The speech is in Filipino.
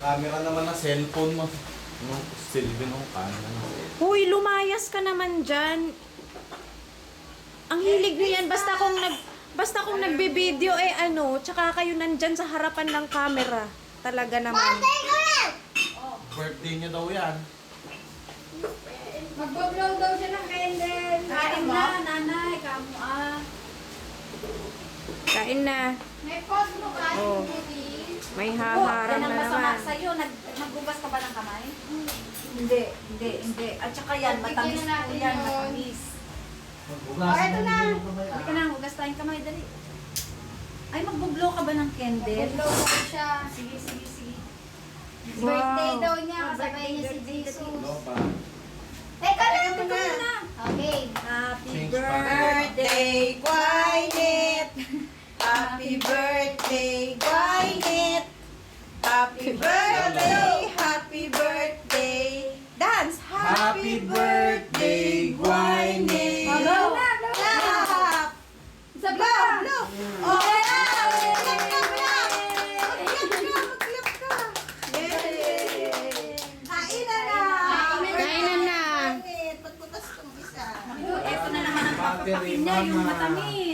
Camera naman na cellphone mo. Nung silbi nung camera. Uy, lumayas ka naman dyan. Ang hilig niyo yan. Basta kung nagbe-video tsaka kayo nandyan sa harapan ng camera. Talaga naman. Birthday niya daw yan. Mag-blow daw siya ng candle. Kain na, nanay. Kamu Kain na. May pause mo ka, Oh. Judy. May yan haharang ang na masama naman. sa'yo. Nagbugas ka ba ng kamay? Hindi. At saka yan, matamis Bigyan na po natin yan, yun. matamis. Oh, eto na. Halika na, hugas tayong kamay, dali. Ay, magbublow ka ba ng candle? Mag-blow daw siya. Sige. Wow. Birthday daw niya, Ah, kasabay niya si birthday, Jesus. No pa. Teka lang, Ito na. Okay. Happy Change birthday, Gwyneth! Happy birthday, Gwyneth! Happy birthday, happy birthday! Dance! Happy birthday, Gwyneth! Hello. Clap! Blow! Blow! Oh, clap! Mag-clap ka! Yay! Kainan na! Kainan na. Gwyneth, magbutas kang isa. Ito na naman ang Battery, papapapin niya, yung mama. matamis.